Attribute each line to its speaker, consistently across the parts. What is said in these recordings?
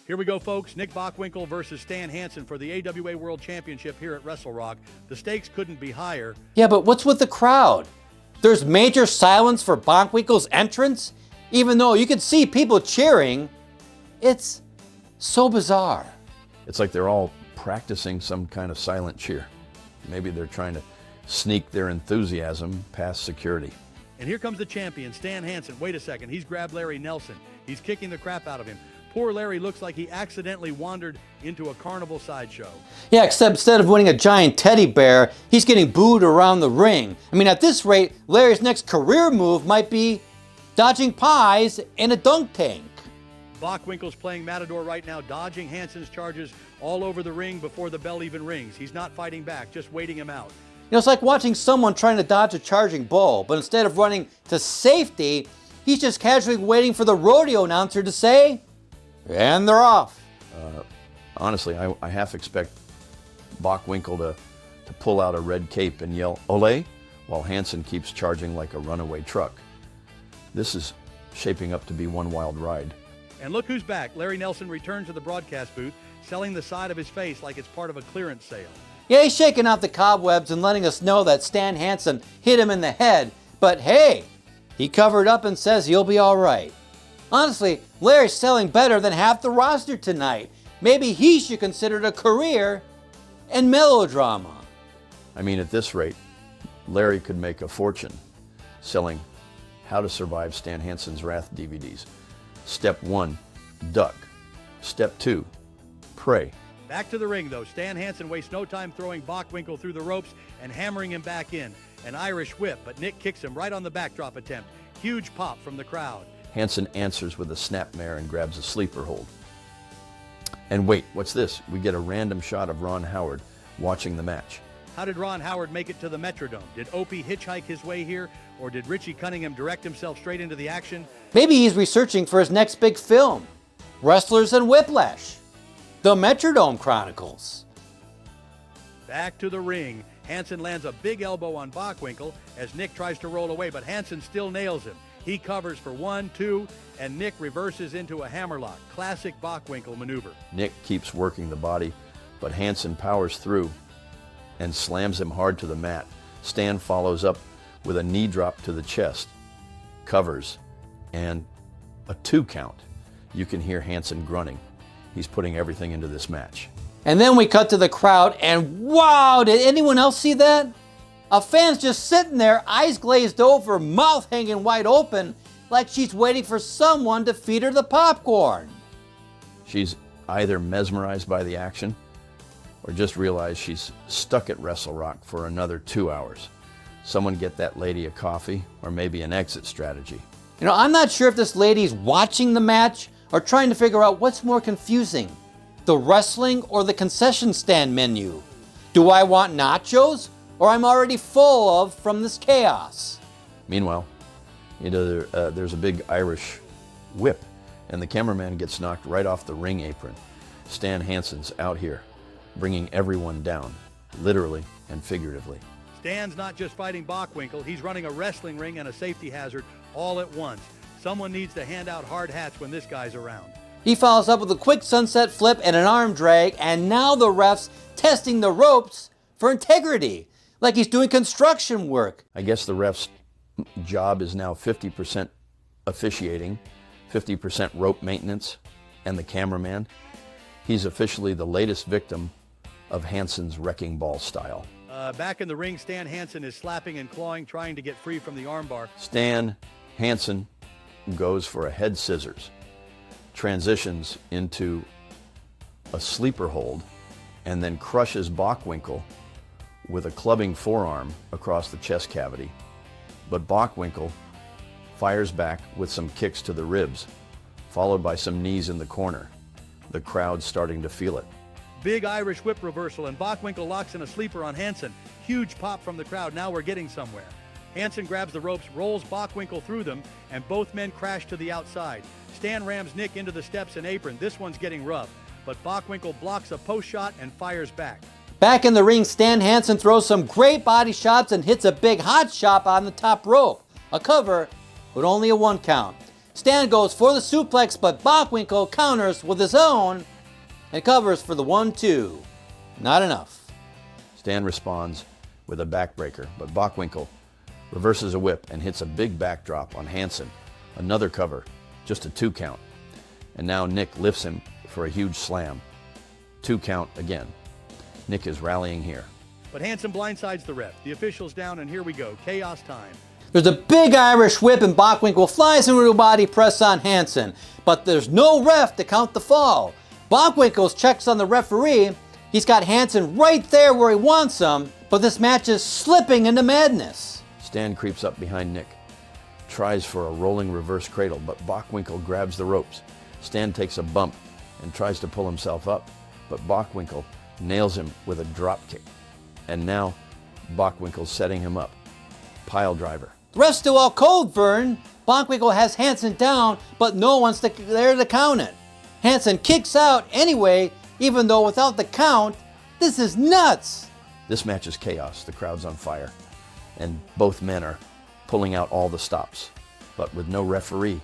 Speaker 1: Here we go, folks. Nick Bockwinkel versus Stan Hansen for the AWA World Championship here at Wrestle Rock. The stakes couldn't be higher.
Speaker 2: Yeah, but what's with the crowd? There's major silence for Bockwinkel's entrance, even though you could see people cheering. It's so bizarre.
Speaker 3: It's like they're all practicing some kind of silent cheer. Maybe they're trying to sneak their enthusiasm past security.
Speaker 1: And here comes the champion, Stan Hansen. Wait a second, he's grabbed Larry Nelson. He's kicking the crap out of him. Poor Larry looks like he accidentally wandered into a carnival sideshow.
Speaker 2: Yeah, except instead of winning a giant teddy bear, he's getting booed around the ring. I mean, at this rate, Larry's next career move might be dodging pies in a dunk tank.
Speaker 1: Bockwinkel's playing Matador right now, dodging Hansen's charges all over the ring before the bell even rings. He's not fighting back, just waiting him out.
Speaker 2: You know, it's like watching someone trying to dodge a charging bull, but instead of running to safety, he's just casually waiting for the rodeo announcer to say, and they're off.
Speaker 3: Honestly, I half expect Bockwinkel to pull out a red cape and yell, "Ole," while Hansen keeps charging like a runaway truck. This is shaping up to be one wild ride.
Speaker 1: And look who's back. Larry Nelson returned to the broadcast booth, selling the side of his face like it's part of a clearance sale.
Speaker 2: Yeah, he's shaking out the cobwebs and letting us know that Stan Hansen hit him in the head, but hey, he covered up and says he'll be all right. Honestly, Larry's selling better than half the roster tonight. Maybe he should consider a career in melodrama.
Speaker 3: I mean, at this rate, Larry could make a fortune selling How to Survive Stan Hansen's Wrath DVDs. Step 1, duck. Step 2, pray.
Speaker 1: Back to the ring, though. Stan Hansen wastes no time throwing Bockwinkel through the ropes and hammering him back in. An Irish whip, but Nick kicks him right on the backdrop attempt. Huge pop from the crowd.
Speaker 3: Hansen answers with a snapmare and grabs a sleeper hold. And wait, what's this? We get a random shot of Ron Howard watching the match.
Speaker 1: How did Ron Howard make it to the Metrodome? Did Opie hitchhike his way here, or did Richie Cunningham direct himself straight into the action?
Speaker 2: Maybe he's researching for his next big film, Wrestlers and Whiplash, The Metrodome Chronicles.
Speaker 1: Back to the ring. Hansen lands a big elbow on Bockwinkel as Nick tries to roll away, but Hansen still nails him. He covers for 1, 2, and Nick reverses into a hammerlock. Classic Bockwinkel maneuver.
Speaker 3: Nick keeps working the body, but Hansen powers through and slams him hard to the mat. Stan follows up with a knee drop to the chest, covers, and a 2 count. You can hear Hansen grunting. He's putting everything into this match.
Speaker 2: And then we cut to the crowd, and wow, did anyone else see that? A fan's just sitting there, eyes glazed over, mouth hanging wide open, like she's waiting for someone to feed her the popcorn.
Speaker 3: She's either mesmerized by the action or just realized she's stuck at Wrestle Rock for another 2 hours. Someone get that lady a coffee or maybe an exit strategy.
Speaker 2: You know, I'm not sure if this lady's watching the match or trying to figure out what's more confusing, the wrestling or the concession stand menu. Do I want nachos or I'm already full of from this chaos?
Speaker 3: Meanwhile, there's a big Irish whip and the cameraman gets knocked right off the ring apron. Stan Hansen's out here, bringing everyone down, literally and figuratively.
Speaker 1: Stan's not just fighting Bockwinkel, he's running a wrestling ring and a safety hazard all at once. Someone needs to hand out hard hats when this guy's around.
Speaker 2: He follows up with a quick sunset flip and an arm drag, and now the ref's testing the ropes for integrity, like he's doing construction work.
Speaker 3: I guess the ref's job is now 50% officiating, 50% rope maintenance, and the cameraman. He's officially the latest victim of Hansen's wrecking ball style.
Speaker 1: Back in the ring, Stan Hansen is slapping and clawing, trying to get free from the armbar.
Speaker 3: Stan Hansen goes for a head scissors, transitions into a sleeper hold, and then crushes Bockwinkel with a clubbing forearm across the chest cavity. But Bockwinkel fires back with some kicks to the ribs, followed by some knees in the corner. The crowd's starting to feel it.
Speaker 1: Big Irish whip reversal, and Bockwinkel locks in a sleeper on Hansen. Huge pop from the crowd. Now we're getting somewhere. Hansen grabs the ropes, rolls Bockwinkel through them, and both men crash to the outside. Stan rams Nick into the steps and apron. This one's getting rough, but Bockwinkel blocks a post shot and fires back.
Speaker 2: Back in the ring, Stan Hansen throws some great body shots and hits a big hot shot on the top rope. A cover, but only a 1 count. Stan goes for the suplex, but Bockwinkel counters with his own and covers for the 1-2. Not enough.
Speaker 3: Stan responds with a backbreaker, but Bockwinkel reverses a whip and hits a big backdrop on Hansen. Another cover, just a 2 count. And now Nick lifts him for a huge slam. 2 count again. Nick is rallying here.
Speaker 1: But Hansen blindsides the ref. The official's down, and here we go. Chaos time.
Speaker 2: There's a big Irish whip and Bockwinkel flies into a body press on Hansen, but there's no ref to count the fall. Bockwinkel checks on the referee. He's got Hansen right there where he wants him, but this match is slipping into madness.
Speaker 3: Stan creeps up behind Nick, tries for a rolling reverse cradle, but Bockwinkel grabs the ropes. Stan takes a bump and tries to pull himself up, but Bockwinkel nails him with a drop kick. And now Bockwinkel's setting him up. Pile driver.
Speaker 2: The ref's still all cold, Vern. Bockwinkel has Hansen down, but no one's there to count it. Hansen kicks out anyway, even though without the count, this is nuts.
Speaker 3: This match is chaos. The crowd's on fire, and both men are pulling out all the stops. But with no referee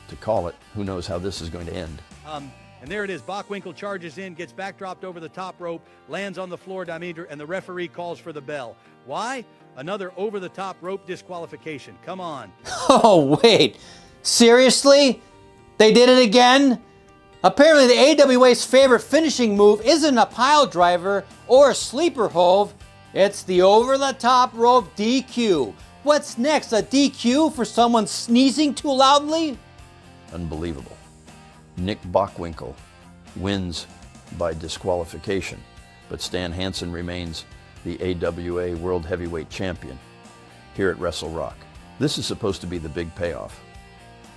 Speaker 3: to call it, who knows how this is going to end.
Speaker 1: And there it is. Bockwinkel charges in, gets backdropped over the top rope, lands on the floor, Dimeter, and the referee calls for the bell. Why? Another over-the-top rope disqualification. Come on.
Speaker 2: Oh, wait. Seriously? They did it again? Apparently the AWA's favorite finishing move isn't a pile driver or a sleeper hold. It's the over-the-top rope DQ. What's next, a DQ for someone sneezing too loudly?
Speaker 3: Unbelievable. Nick Bockwinkel wins by disqualification, but Stan Hansen remains the AWA World Heavyweight Champion here at Wrestle Rock. This is supposed to be the big payoff,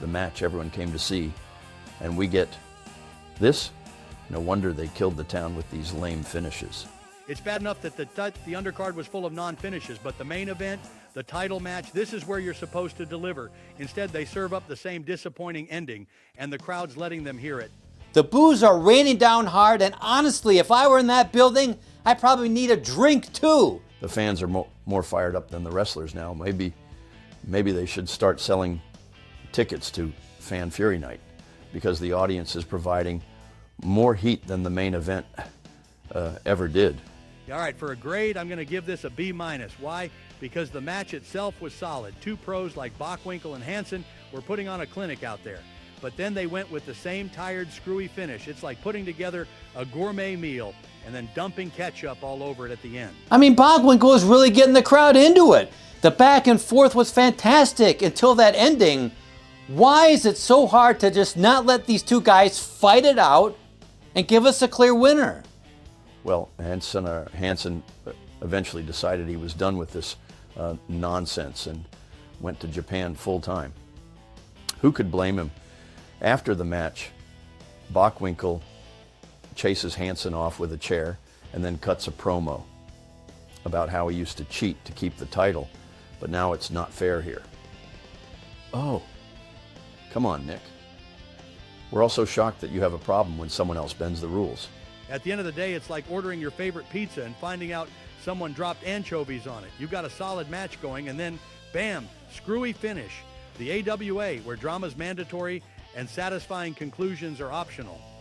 Speaker 3: the match everyone came to see, and we get this? No wonder they killed the town with these lame finishes.
Speaker 1: It's bad enough that the undercard was full of non-finishes, but the main event, the title match, this is where you're supposed to deliver. Instead, they serve up the same disappointing ending, and the crowd's letting them hear it.
Speaker 2: The boos are raining down hard, and honestly, if I were in that building, I probably need a drink too.
Speaker 3: The fans are more fired up than the wrestlers now. Maybe they should start selling tickets to Fan Fury Night, because the audience is providing more heat than the main event ever did.
Speaker 1: All right, for a grade, I'm going to give this a B-. Why? Because the match itself was solid. 2 pros like Bockwinkel and Hansen were putting on a clinic out there. But then they went with the same tired, screwy finish. It's like putting together a gourmet meal and then dumping ketchup all over it at the end.
Speaker 2: I mean, Bockwinkel is really getting the crowd into it. The back and forth was fantastic until that ending. Why is it so hard to just not let these two guys fight it out and give us a clear winner?
Speaker 3: Well, Hansen eventually decided he was done with this nonsense and went to Japan full time. Who could blame him? After the match, Bockwinkel chases Hansen off with a chair and then cuts a promo about how he used to cheat to keep the title, but now it's not fair here. Oh, come on, Nick. We're also shocked that you have a problem when someone else bends the rules.
Speaker 1: At the end of the day, it's like ordering your favorite pizza and finding out someone dropped anchovies on it. You've got a solid match going, and then, bam, screwy finish. The AWA, where drama's mandatory and satisfying conclusions are optional.